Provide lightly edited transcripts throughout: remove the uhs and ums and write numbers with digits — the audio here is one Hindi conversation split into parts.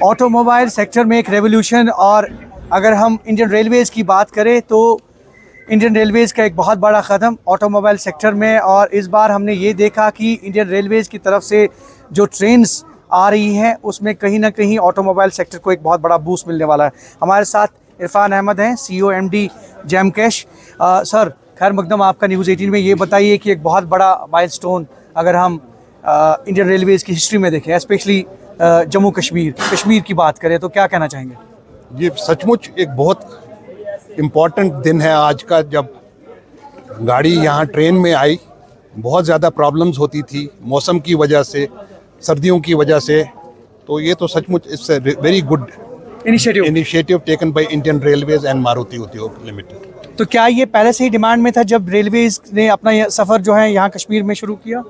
ऑटोमोबाइल सेक्टर में एक रेवोल्यूशन, और अगर हम इंडियन रेलवेज़ की बात करें तो इंडियन रेलवेज़ का एक बहुत बड़ा कदम ऑटोमोबाइल सेक्टर में। और इस बार हमने ये देखा कि इंडियन रेलवेज़ की तरफ से जो ट्रेन्स आ रही हैं उसमें कहीं ना कहीं ऑटोमोबाइल सेक्टर को एक बहुत बड़ा बूस्ट मिलने वाला है। हमारे साथ इरफान अहमद हैं, CEO MD जैमकैश। सर खैर मकदम आपका न्यूज़ 18 में। ये बताइए कि एक बहुत बड़ा माइलस्टोन अगर हम इंडियन रेलवेज़ की हिस्ट्री में देखें, स्पेशली जम्मू कश्मीर की बात करें, तो क्या कहना चाहेंगे? ये सचमुच एक बहुत इम्पॉर्टेंट दिन है आज का, जब गाड़ी यहाँ ट्रेन में आई। बहुत ज़्यादा प्रॉब्लम्स होती थी मौसम की वजह से, सर्दियों की वजह से। तो ये तो सचमुच it's a very good initiative taken by Indian railways and Maruti उद्योग लिमिटेड। तो क्या ये पहले से ही डिमांड में था जब रेलवेज ने अपना ये सफ़र जो है यहाँ कश्मीर में शुरू किया?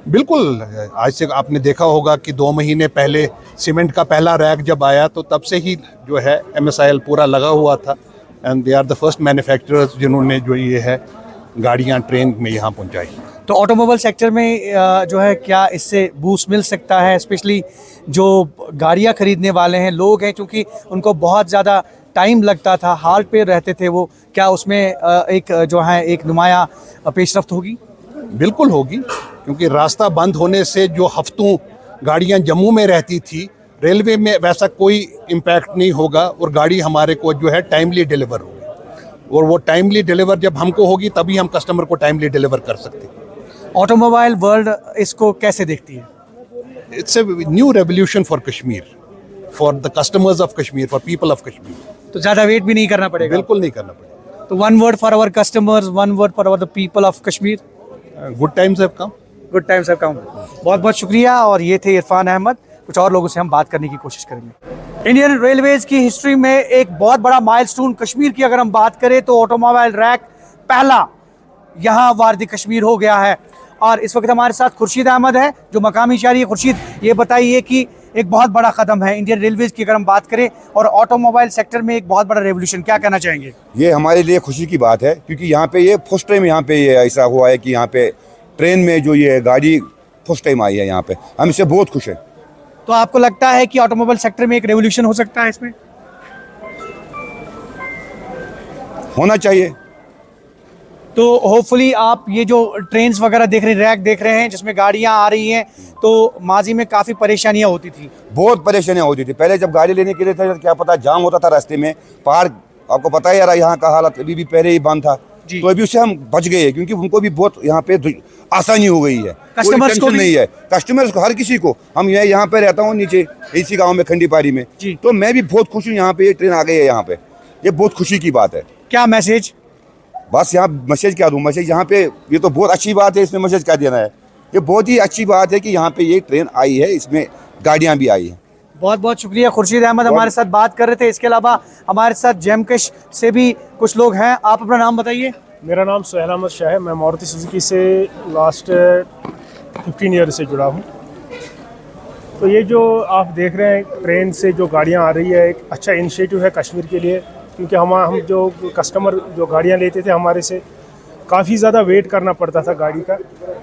बिल्कुल, आज से आपने देखा होगा कि 2 महीने पहले सीमेंट का पहला रैक जब आया तो तब से ही जो है MSIL पूरा लगा हुआ था, and they are the first manufacturers जिन्होंने जो ये है गाड़ियाँ ट्रेन में यहाँ पहुँचाई। तो ऑटोमोबाइल सेक्टर में जो है क्या इससे बूस्ट मिल सकता है, स्पेशली जो गाड़ियाँ खरीदने वाले हैं लोग हैं, क्योंकि उनको बहुत ज़्यादा टाइम लगता था, हाल पे रहते थे वो, क्या उसमें एक जो है एक नुमाया पेशरफ्त होगी? बिल्कुल होगी, क्योंकि रास्ता बंद होने से जो हफ्तों गाड़ियां जम्मू में रहती थी, रेलवे में वैसा कोई इम्पैक्ट नहीं होगा और गाड़ी हमारे को जो है टाइमली डिलीवर होगी। और वो टाइमली डिलीवर जब हमको होगी तभी हम कस्टमर को टाइमली डिलीवर कर सकते हैं। ऑटोमोबाइल वर्ल्ड इसको कैसे देखती है? It's a new revolution for Kashmir, for the customers of Kashmir, for people of Kashmir. तो ज़्यादा वेट भी नहीं करना पड़ेगा? बिल्कुल नहीं करना पड़ेगा। तो one word for our customers, one word for our the people of Kashmir, good times have come. Good times have come. बहुत बहुत शुक्रिया। और ये थे इरफान अहमद। कुछ और लोगों से हम बात करने की कोशिश करेंगे। इंडियन रेलवेज की हिस्ट्री में एक बहुत बड़ा माइलस्टोन कश्मीर की अगर हम बात करें तो ऑटोमोबाइल रैक पहला यहाँ वारदी कश्मीर हो गया है। और इस वक्त हमारे साथ खुर्शीद अहमद है जो मकामी शहरी है। खुर्शीद, ये बताइए कि एक बहुत बड़ा कदम है इंडियन रेलवेज की अगर हम बात करें और ऑटोमोबाइल सेक्टर में एक बहुत बड़ा रेवोल्यूशन, क्या कहना चाहेंगे? ये हमारे लिए खुशी की बात है, क्योंकि यहाँ पे ये फर्स्ट टाइम यहाँ पे ये ऐसा हुआ है कि यहाँ पे ट्रेन में जो ये गाड़ी फर्स्ट टाइम आई है यहाँ पे। हम इससे बहुत खुश हैं। तो आपको लगता है कि ऑटोमोबाइल सेक्टर में एक रेवोल्यूशन हो सकता है इसमें? होना चाहिए। तो होपफुली आप ये जो ट्रेन्स वगैरह देख रहे हैं, रैक देख रहे हैं जिसमें गाड़ियां आ रही हैं, तो माजी में काफ़ी परेशानियां होती थी। बहुत परेशानियाँ होती थी पहले, जब गाड़ी लेने के लिए था क्या पता जाम होता था रास्ते में। पार आपको पता ही यार यहाँ का हालत अभी भी पहले ही बंद था, तो अभी उससे हम बच गए हैं, क्योंकि उनको भी बहुत यहाँ पे आसानी हो गई है। कस्टमर्स को नहीं है, कस्टमर्स को, हर किसी को। हम यहाँ पे रहता हूँ नीचे इसी गाँव में खंडीपारी में, तो मैं भी बहुत खुश हूँ यहाँ पे ये ट्रेन आ गई है यहाँ पे। ये बहुत खुशी की बात है। क्या मैसेज? बस यहाँ मैसेज क्या दूँ, मैसेज यहाँ पे ये तो बहुत अच्छी बात है, इसमें मैसेज क्या देना है। ये बहुत ही अच्छी बात है कि यहाँ पे ये ट्रेन आई है, इसमें गाड़ियाँ भी आई हैं। बहुत बहुत शुक्रिया। खुर्शीद अहमद हमारे साथ बात कर रहे थे। इसके अलावा हमारे साथ जैमकैश से भी कुछ लोग हैं। आप अपना नाम बताइए। मेरा नाम सुहेल अहमद शाह है। मैं मारुति सुजुकी से लास्ट 15 ईयर से जुड़ा हूँ। तो ये जो आप देख रहे हैं ट्रेन से जो गाड़ियाँ आ रही है, एक अच्छा इनिशिएटिव है कश्मीर के लिए, क्योंकि हम जो कस्टमर जो गाड़ियाँ लेते थे हमारे से काफ़ी ज़्यादा वेट करना पड़ता था गाड़ी का,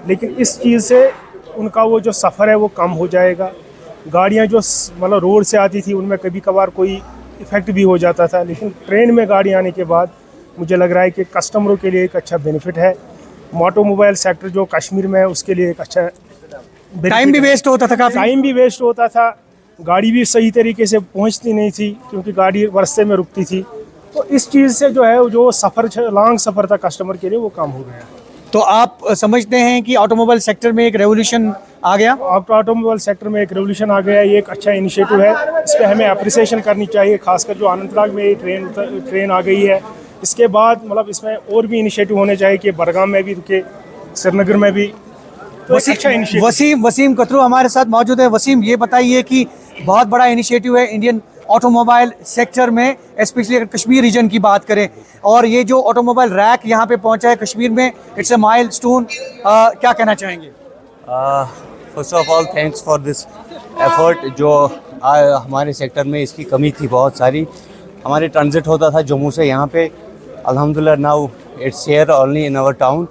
लेकिन इस चीज़ से उनका वो जो सफ़र है वो कम हो जाएगा। गाड़ियाँ जो मतलब रोड से आती थी उनमें कभी कभार कोई इफ़ेक्ट भी हो जाता था, लेकिन ट्रेन में गाड़ी आने के बाद मुझे लग रहा है कि कस्टमरों के लिए एक अच्छा बेनिफिट है। ऑटोमोबाइल सेक्टर जो कश्मीर में है उसके लिए एक अच्छा टाइम भी वेस्ट होता था, काफ़ी टाइम भी वेस्ट होता था, गाड़ी भी सही तरीके से पहुंचती नहीं थी क्योंकि गाड़ी रास्ते में रुकती थी। तो इस चीज़ से जो है जो सफ़र लॉन्ग सफ़र था कस्टमर के लिए वो कम हो गया। तो आप समझते हैं कि ऑटोमोबाइल सेक्टर में एक रेवोल्यूशन आ गया? ऑटोमोबाइल सेक्टर में एक रेवोल्यूशन आ गया। ये एक अच्छा इनिशिएटिव है, इस पर हमें अप्रिसिएशन करनी चाहिए। खासकर जो अनंतनाग में ये ट्रेन आ गई है, इसके बाद मतलब इसमें और भी इनिशिएटिव होने चाहिए कि बड़गाम में भी रुके, श्रीनगर में भी। तो अच्छा वसीम कतरू हमारे साथ मौजूद है। वसीम, ये बताइए कि बहुत बड़ा इनिशिएटिव है इंडियन ऑटोमोबाइल सेक्टर में, स्पेशली अगर कश्मीर रीजन की बात करें, और ये जो ऑटोमोबाइल रैक यहाँ पे पहुँचा है कश्मीर में, इट्स अ माइलस्टोन। क्या कहना चाहेंगे? First of all thanks for this effort. जो हमारे सेक्टर में इसकी कमी थी बहुत सारी। हमारे ट्रांजिट होता था जम्मू से यहाँ पे, अल्हम्दुलिल्लाह now it's here only in our town.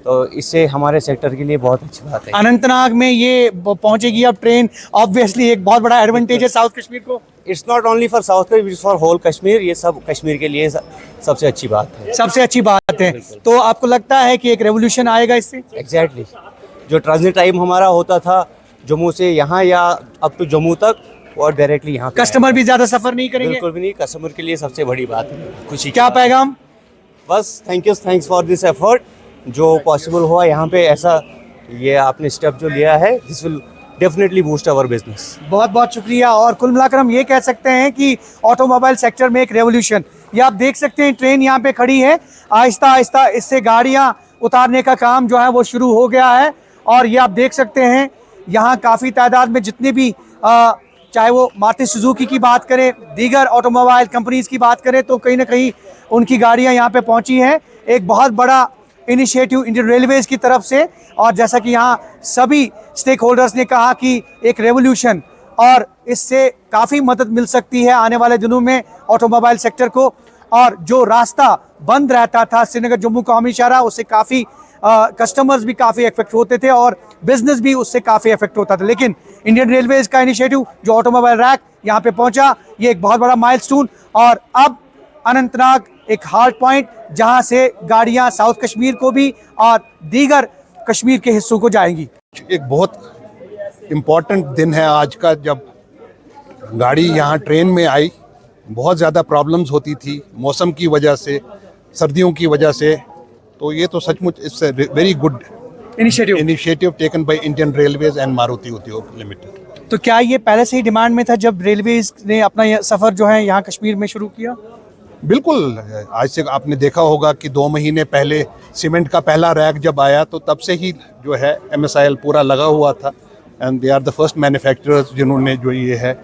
तो इससे हमारे सेक्टर के लिए बहुत अच्छी बात है। अनंतनाग में ये पहुंचेगी अब ट्रेन, ऑब्वियसली एक बहुत बड़ा एडवांटेज है साउथ कश्मीर को। It's not only for south Kashmir, it's for whole Kashmir. ये सब कश्मीर के लिए सबसे अच्छी बात है। सबसे अच्छी बात है। तो आपको लगता है कि एक रेवोल्यूशन आएगा इससे? एग्जैक्टली जो ट्रांजिट टाइम हमारा होता था जम्मू से यहाँ या अप टू जम्मू तक, और डायरेक्टली यहाँ कस्टमर भी ज्यादा सफर नहीं करेंगे? बिल्कुल भी नहीं, कस्टमर के लिए सबसे बड़ी बात है, खुशी। क्या पैगाम? बस थैंक्स फॉर दिस एफर्ट, जो पॉसिबल हुआ यहाँ पे, ऐसा ये आपने स्टेप जो लिया है, this will definitely boost our business. बहुत बहुत शुक्रिया। और कुल मिलाकर हम ये कह सकते हैं कि ऑटोमोबाइल सेक्टर में एक रेवोल्यूशन, ये आप देख सकते हैं ट्रेन यहाँ पे खड़ी है, आहिस्ता आहिस्ता इससे गाड़ियाँ उतारने का काम जो है वो शुरू हो गया है। और ये आप देख सकते हैं यहाँ काफ़ी तादाद में जितने भी चाहे वो मारुति सुजुकी की बात करें, दीगर ऑटोमोबाइल कंपनीज की बात करें, तो कहीं ना कहीं उनकी गाड़ियाँ यहाँ पे पहुँची हैं। एक बहुत बड़ा इनिशिएटिव इंडियन रेलवेज़ की तरफ से, और जैसा कि यहाँ सभी स्टेक होल्डर्स ने कहा कि एक रेवोल्यूशन, और इससे काफ़ी मदद मिल सकती है आने वाले दिनों में ऑटोमोबाइल सेक्टर को। और जो रास्ता बंद रहता था श्रीनगर जम्मू कौमी शाहराह, उससे काफ़ी कस्टमर्स भी काफ़ी इफेक्ट होते थे और बिजनेस भी उससे काफ़ी इफेक्ट होता था। लेकिन इंडियन रेलवेज़ का इनिशिएटिव जो ऑटोमोबाइल रैक यहाँ पे पहुँचा, ये एक बहुत बड़ा माइलस्टोन। और अब अनंतनाग एक हार्ड पॉइंट जहाँ से गाड़ियाँ साउथ कश्मीर को भी और दीगर कश्मीर के हिस्सों को जाएंगी। एक बहुत इम्पॉर्टेंट दिन है आज का, जब गाड़ी यहाँ ट्रेन में आई। बहुत ज़्यादा प्रॉब्लम्स होती थी मौसम की वजह से, सर्दियों की वजह से। तो ये तो सचमुच it's very good initiative taken by Indian railways and Maruti उद्योग लिमिटेड। तो क्या ये पहले से ही डिमांड में था जब रेलवेज ने अपना ये सफ़र जो है यहाँ कश्मीर में शुरू किया? बिल्कुल, आज से आपने देखा होगा कि 2 महीने पहले सीमेंट का पहला रैक जब आया, तो तब से ही जो है MSIL पूरा लगा हुआ था। And they are the first manufacturers जिन्होंने जो ये है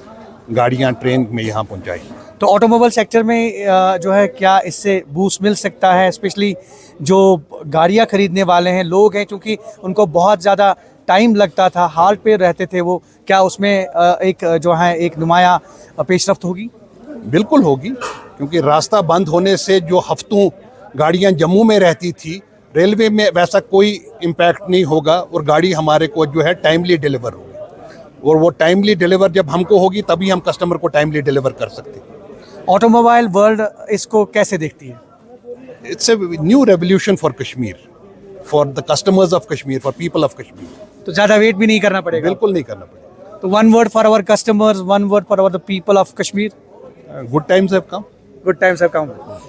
गाड़ियाँ ट्रेन में यहाँ पहुँचाई। तो ऑटोमोबाइल सेक्टर में जो है क्या इससे बूस्ट मिल सकता है, स्पेशली जो गाड़ियाँ खरीदने वाले हैं लोग हैं, क्योंकि उनको बहुत ज़्यादा टाइम लगता था, हाल पे रहते थे वो, क्या उसमें एक जो है एक नुमाया पेशरफ्त होगी? बिल्कुल होगी, क्योंकि रास्ता बंद होने से जो हफ्तों गाड़ियां जम्मू में रहती थी, रेलवे में वैसा कोई इम्पैक्ट नहीं होगा और गाड़ी हमारे को जो है टाइमली डिलीवर होगी। और वो टाइमली डिलीवर जब हमको होगी तभी हम कस्टमर को टाइमली डिलीवर कर सकते हैं। ऑटोमोबाइल वर्ल्ड इसको कैसे देखती है? It's a new revolution for Kashmir, for the customers of Kashmir, for people of Kashmir. तो ज़्यादा वेट भी नहीं करना पड़ेगा? बिल्कुल नहीं करना पड़ेगा। तो one word for our customers, one word for our the people of Kashmir, good times have come. Good times have come.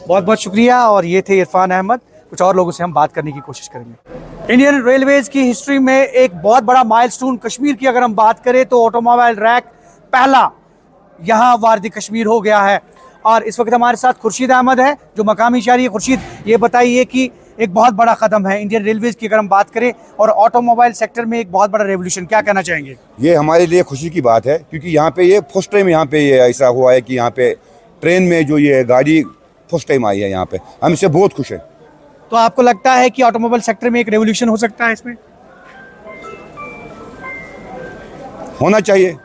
बहुत बहुत शुक्रिया। और ये थे इरफान अहमद। कुछ और लोगों से हम बात करने की कोशिश करेंगे। इंडियन रेलवेज की हिस्ट्री में एक बहुत बड़ा माइलस्टोन कश्मीर की अगर हम बात करें तो ऑटोमोबाइल रैक पहला यहाँ वारदी कश्मीर हो गया है। और इस वक्त हमारे साथ खुर्शीद अहमद है जो मकामी शहरी है। खुर्शीद, ये बताइए कि एक बहुत बड़ा कदम है इंडियन रेलवेज की अगर हम बात करें और ऑटोमोबाइल सेक्टर में एक बहुत बड़ा रेवोल्यूशन, क्या कहना चाहेंगे? ये हमारे लिए खुशी की बात है, क्योंकि यहाँ पे ये फर्स्ट टाइम यहाँ पे ये ऐसा हुआ है कि यहाँ पे ट्रेन में जो ये गाड़ी फर्स्ट टाइम आई है यहाँ पे। हम इससे बहुत खुश हैं। तो आपको लगता है कि ऑटोमोबाइल सेक्टर में एक रेवोल्यूशन हो सकता है इसमें? होना चाहिए।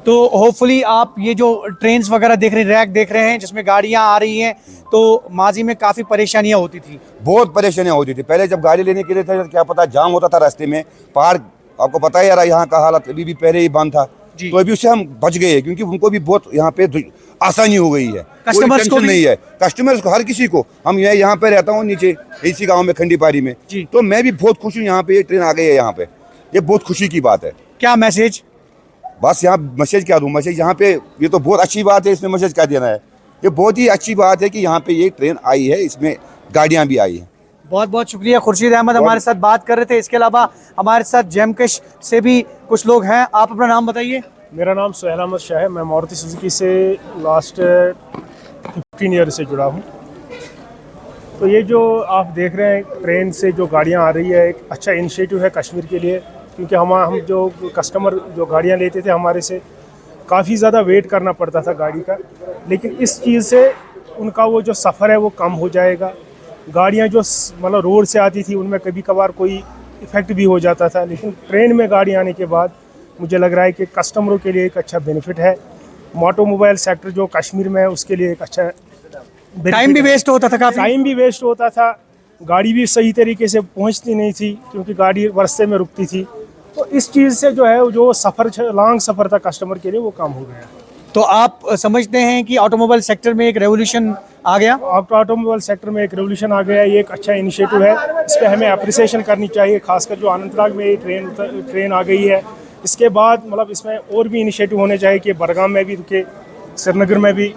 तो होपफुली आप ये जो ट्रेन्स वगैरह देख रहे हैं, रैक देख रहे हैं जिसमें गाड़ियां आ रही हैं, तो माजी में काफ़ी परेशानियां होती थी। बहुत परेशानियाँ होती थी। पहले जब गाड़ी लेने के लिए था, क्या पता जाम होता था रास्ते में। पहाड़, आपको पता है यार यहाँ का हालत अभी भी पहले ही बंद था। तो अभी उससे हम बच गए, क्योंकि उनको भी बहुत यहाँ पे आसानी हो गई है। कस्टमर्स को नहीं है, कस्टमर्स को, हर किसी को। हम यहाँ पे रहता हूँ नीचे इसी गाँव में खंडीपारी में, तो मैं भी बहुत खुश हूँ यहाँ पे ये ट्रेन आ गई है यहाँ पे। ये बहुत खुशी की बात है। क्या मैसेज? बस यहाँ मैसेज क्या दूँ, मैसेज यहाँ पे ये तो बहुत अच्छी बात है, इसमें मैसेज क्या देना है। ये बहुत ही अच्छी बात है कि यहाँ पे ये ट्रेन आई है, इसमें गाड़ियाँ भी आई हैं। बहुत बहुत शुक्रिया। खुर्शीद अहमद हमारे साथ बात कर रहे थे। इसके अलावा हमारे साथ जमकश से भी कुछ लोग हैं। आप अपना नाम बताइए। मेरा नाम सुहेल अहमद शाह है। मैं मारुति सुजुकी से लास्ट 15 ईयर से जुड़ा हूँ। तो ये जो आप देख रहे हैं ट्रेन से जो गाड़ियाँ आ रही है, एक अच्छा इनिशिएटिव है कश्मीर के लिए, क्योंकि हम जो कस्टमर जो गाड़ियाँ लेते थे हमारे से काफ़ी ज़्यादा वेट करना पड़ता था गाड़ी का। लेकिन इस चीज़ से उनका वो जो सफ़र है वो कम हो जाएगा। गाड़ियाँ जो मतलब रोड से आती थी उनमें कभी कभार कोई इफ़ेक्ट भी हो जाता था, लेकिन ट्रेन में गाड़ी आने के बाद मुझे लग रहा है कि कस्टमरों के लिए एक अच्छा बेनिफिट है। ऑटोमोबाइल सेक्टर जो कश्मीर में है उसके लिए एक अच्छा टाइम भी वेस्ट होता था, काफ़ी टाइम भी वेस्ट होता था। गाड़ी भी सही तरीके से पहुंचती नहीं थी क्योंकि गाड़ी रास्ते में रुकती थी। तो इस चीज़ से जो है जो सफ़र लॉन्ग सफ़र था कस्टमर के लिए वो कम हो गया। तो आप समझते हैं कि ऑटोमोबाइल सेक्टर में एक रेवोल्यूशन आ गया? ऑटोमोबाइल सेक्टर में एक रेवोल्यूशन आ गया, ये एक अच्छा इनिशिएटिव है, इस पर हमें अप्रिसिएशन करनी चाहिए। खासकर जो अनंतनाग में ये ट्रेन आ गई है, इसके बाद मतलब इसमें और भी इनिशिएटिव होने चाहिए कि बडगाम में भी रुके, श्रीनगर में भी।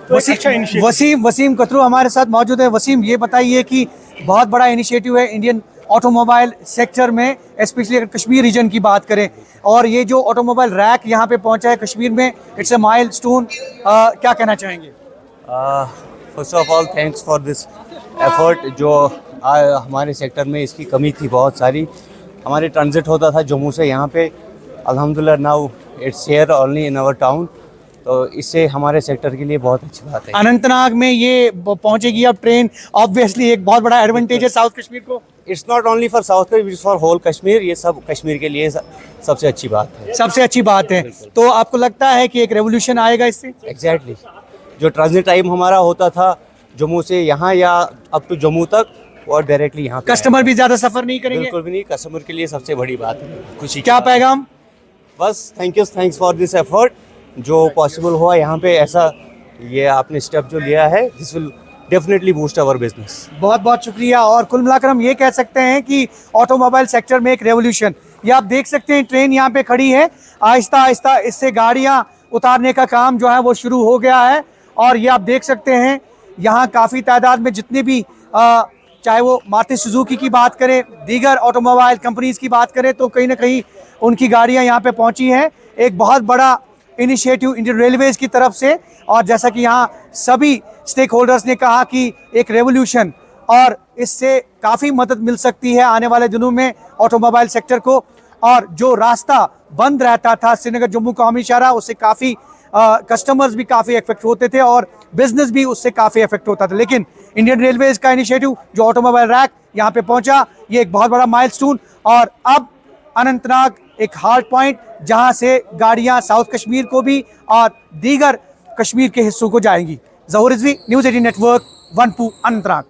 तो अच्छा इनिशिएटिव। वसीम कतरू हमारे साथ मौजूद है। वसीम, ये बताइए कि बहुत बड़ा इनिशिएटिव है इंडियन ऑटोमोबाइल सेक्टर में, स्पेशली अगर कश्मीर रीजन की बात करें, और ये जो ऑटोमोबाइल रैक यहाँ पे पहुँचा है कश्मीर में, इट्स ए माइलस्टोन। क्या कहना चाहेंगे? First of all thanks for this effort. जो हमारे सेक्टर में इसकी कमी थी बहुत सारी। हमारे ट्रांजिट होता था जम्मू से यहाँ पे, अल्हम्दुलिल्लाह now it's here only in our town. तो इससे हमारे सेक्टर के लिए बहुत अच्छी बात है। अनंतनाग में ये पहुंचेगी अब ट्रेन, ऑब्वियसली एक बहुत बड़ा एडवांटेज है साउथ कश्मीर को। It's not only for south Kashmir, it's for whole Kashmir. ये सब कश्मीर के लिए सबसे अच्छी बात है। सबसे अच्छी बात है। तो आपको लगता है कि एक रेवोल्यूशन आएगा इससे? एग्जैक्टली। जो ट्रांजिट टाइम हमारा होता था जम्मू से यहाँ या अप टू जम्मू तक, और डायरेक्टली यहाँ कस्टमर भी ज्यादा सफर नहीं करेंगे? बिल्कुल भी नहीं। कस्टमर के लिए सबसे बड़ी बात है, खुशी। क्या पैगाम? बस थैंक्स फॉर दिस एफर्ट। जो पॉसिबल हुआ यहाँ पे, ऐसा ये आपने स्टेप जो लिया है, this will definitely boost our business. बहुत बहुत शुक्रिया। और कुल मिलाकर हम ये कह सकते हैं कि ऑटोमोबाइल सेक्टर में एक रेवोल्यूशन, ये आप देख सकते हैं ट्रेन यहाँ पे खड़ी है, आहिस्ता आहिस्ता इससे गाड़ियाँ उतारने का काम जो है वो शुरू हो गया है। और ये आप देख सकते हैं यहाँ काफ़ी तादाद में जितने भी चाहे वो मारुति सुजुकी की बात करें, दीगर ऑटोमोबाइल कंपनीज की बात करें, तो कहीं ना कहीं उनकी गाड़ियाँ यहाँ पे पहुँची हैं। एक बहुत बड़ा इनिशिएटिव इंडियन रेलवेज की तरफ से, और जैसा कि यहाँ सभी स्टेक होल्डर्स ने कहा कि एक रेवोल्यूशन, और इससे काफ़ी मदद मिल सकती है आने वाले दिनों में ऑटोमोबाइल सेक्टर को। और जो रास्ता बंद रहता था श्रीनगर जम्मू कौमी शाहराह, उससे काफ़ी कस्टमर्स भी काफ़ी इफेक्ट होते थे और बिजनेस भी उससे काफ़ी इफेक्ट होता था। लेकिन इंडियन रेलवेज का इनिशिएटिव जो ऑटोमोबाइल रैक यहाँ पे पहुँचा, ये एक बहुत बड़ा माइलस्टोन। और अब अनंतनाग एक हार्ड पॉइंट जहां से गाड़ियां साउथ कश्मीर को भी और दीगर कश्मीर के हिस्सों को जाएंगी। ज़हूर रिजवी, न्यूज़ 18 नेटवर्क, वनपू, अनंतनाग।